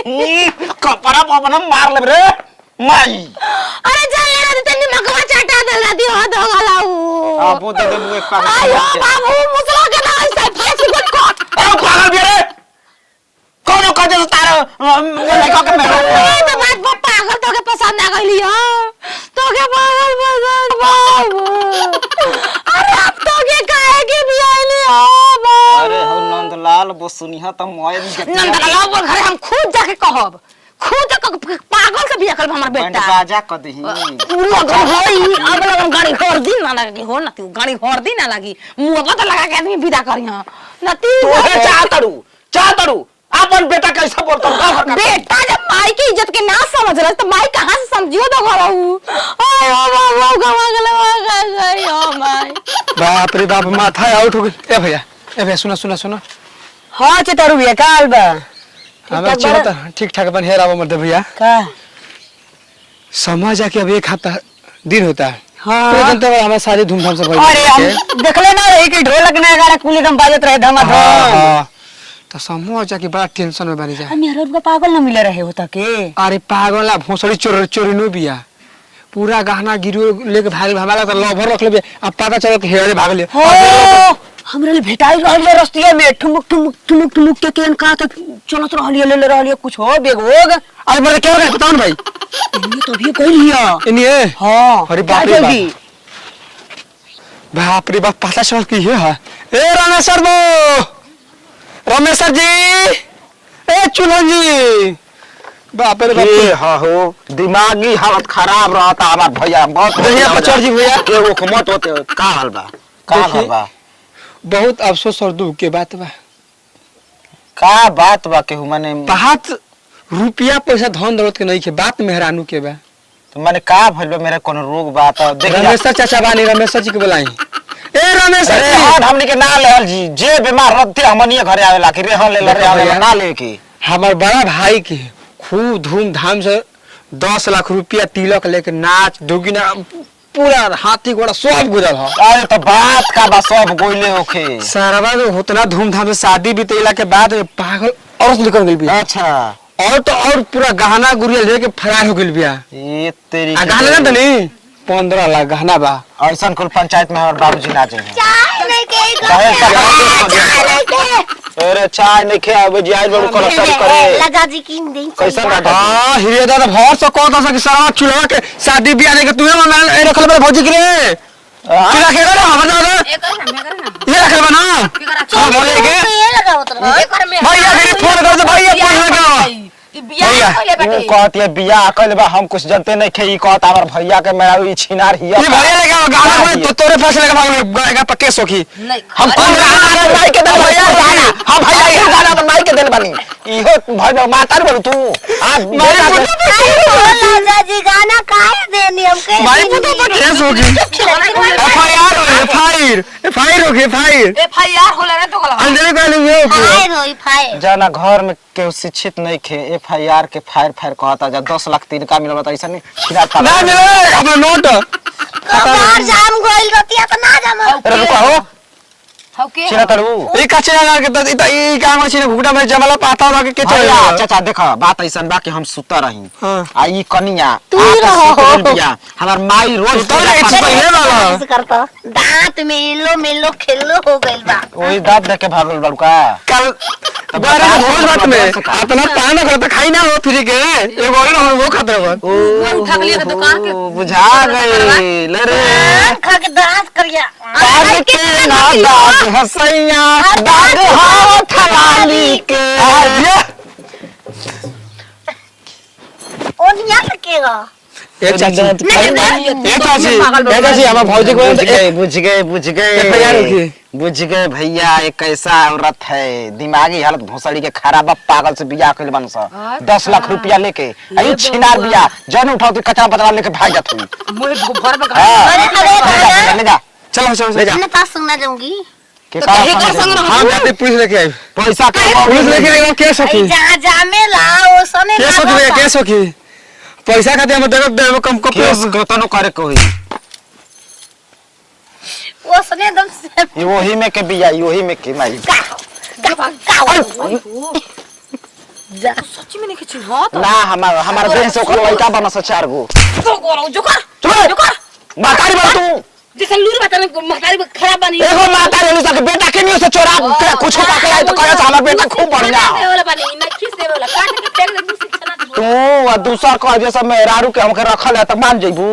कपड़ा पपना मार ले रे माई। अरे जल्दी रे तनी मकवा चाटा दे दी हो दो गलाऊ। अब दे दे मुए पागल। आयो बाबू मुसला के ना ऐसे फांसी को काट। ओ पागल बे रे कौन कह दे तार लड़का के मेरा ए तो बात पागल तो के पसंद आ गइली हो तो के पागल पसंद बाबू। अरे अब तो के काहे के भी आइली हो बाबू। अरे हो नंदलाल वो सुनिहा त मोय नंदलाल वो घर हम खुद जाके कहब खुद पागल से बिया कर हमर बेटा बाजा क दही पूरा होई अब लगन गाड़ी हर दिन ना लगी हो ना तू गाड़ी हर दिन ना लगी मुंह तो लगा के आदमी विदा करिया ना तू चाहतड़ू अपन बेटा कैसा बोलता बेटा जब माई की इज्जत के ना समझ रहा तो माई कहां से समझियो तो घरऊ आय बाबू गवा गले गई ओ माई बाप रे बाप माथा आउट हो गई। ए भैया सुनो हां चितारू भैया काल बा हमारा चलता ठीक ठाक बन हेरावा मत भैया का समझ जाके अब 1 हफ्ता दिन होता है। हां तो जनता हमारा शादी धूमधाम से भई। अरे हम देखले ना रही कि ढोलक ना गाना कुली दम बाजत रहे धमाधम। हां तो समझ जाके बड़ा टेंशन में बनी जा। हम यार उनका पागल ना मिले रहे होता के। अरे पागल भोसड़ी चोरी नो बिया पूरा गहना गिरो लेके भाग हमारा तो लवर रख लेबे अब पता चलो कि हेरे भाग ले हो हमरे ले भेटाई रहले रस्तिया में ठुमुक के केन का तो चलत रहलिए ले रहलिए कुछ हो बेग होग। अरे मेरे क्या हो गया बताओ ना भाई। इन्हीं तो भी कह लिया इन्हीं हां अरे बाप रे बाप पता चल की है ए रमेश सर जी ए चुनन जी बाप रे बाप ये हो दिमागी हालत खराब रहता हमार भैया बहुत भैया पचर जी भैया एगो मत होते का हाल बा बहुत अफसोस और दुख के बात बा का बात बा केहू माने बात रुपया पैसा धन दौलत के नहीं के बात मेहरानू के बा तो माने का भइल बा मेरे कोनो रोग बा तो देख रमेश चाचा बानी रमेश जी के बुलाई ए रमेश अरे हां हमनी के ना लेहल जी जे बीमार रहते हमनी घरे आवेला कि रेहन ले ना ले के हमार बड़ा भाई के खूब धूमधाम से 10 लाख रुपया तिलक लेके नाच डुगिना पूरा हाथी घोड़ा सब गुजर हो। अरे तो बात का बा सब गोइले होखे सारा उतना धूमधाम से शादी बीतेला के बाद पागल और निकल गई बिया। अच्छा और पूरा गहना गुड़िया लेके फरार हो गई बिया। ये तेरी गहना ना तनी 15 लाख गहना बा ऐसा कुल पंचायत में और बाबूजी ना चाहिए चाय नहीं के अरे चाय नहीं खे अब जी आज बड़ू कलेक्शन करे लगा जी की दे कैसा बात हां हिरे दादा भर से कह दस कि सारा चुलवा के शादी बियाह के तू ए रखल बे भौजी के रे किला के ना हमर दादा ये रखल बना हां बोले के ये लगाओ तो भैया मेरे फोन कर दे भैया फोन लगा बियाह कइले बाटे कहती है बियाह कइले बा हम कुछ जानते नहीं खे ई कहत हमर भैया के मेरा ई छिनार हिया ये भैया लगा गाना तो तोरे फैसले का गाएगा पक्के सोखी हम गाना माई के दिल भैया गाना हम भैया के गाना तो माई के दिल बनी इहो भैया मातार बोल तू आज राजा जी गाना काहे देनी हमके माई पुतो पक्के सोखी एफआईआर होला रे तो गला अंदर का ले फायर जाना घर में केहू शिक्षित नहीं खे एफआईआर के फायर कहता जा 10 लाख 3 का मिलल बता ऐसा नहीं छिना ना मिले अपना नोट कबार जाम गोइल रतिया तो ना जाम अरे रुको हो हौके छिना तड़ू ई कच्चे ना के त ई काम छिने भुगटा में जमला पाता लगे के चल चाचा देखा बात ऐसा बा कि हम सुता रही हां आ ई कनिया तू ही रहो हमार माई रोज तो इच्छा पहले वाला करता दांत में मिलो खेलो हो गइल बा ओई दांत देख के भागल बड़का कल बारे भोज बात में अपना पाना करता खाई ना हो फ्री के एगो और वो खाता हो उठा के लिए दुकान के बुझा गई ले रे खा के दांत करिया आज के ना दांत हसैया दांत हाथ थलाली के ओनिया लगेगा ए चाची हमार भौजी को बुझ गए बुझ गए भैया ये कैसा औरत है दिमागी हालत भोसड़ी के खराब पागल से बियाह कइल बन सा 10 लाख रुपया लेके आई छिनार बियाह जन उठाओ तो कचरा पचरा लेके भाग जात हुई मोए घर में ले जा चलो ले जा मैं पास सुनना जाऊंगी के तो एक संग रहो हम जाते पुलिस लेके आई पैसा के पुलिस लेके आई के सखी जहां जामे ला ओ सने के सखी के सखी पैसा खाते हम देव कम केस गतनो करे कोई वो सने एकदम से ये वही में के बिया वही में के माई जा सच में नहीं खिची हां तो ना हमारा देह से ओकर लड़का बना से 4 गो तो गोरो जो कर चुप जो कर मातारी बन तू जैसे लूर बता महतारी खराब बनी एगो मातारी होली सके बेटा के नहीं से चोरा के कुछ पा के लाई तो कहे हमार बेटा खूब बढ़िया देवे वाला बनी ना खींच देवे वाला काट के फेंक दे दूसरी छना तू और दूसरा कह जैसा मेहरारू के हमके रखल है त मान जइबू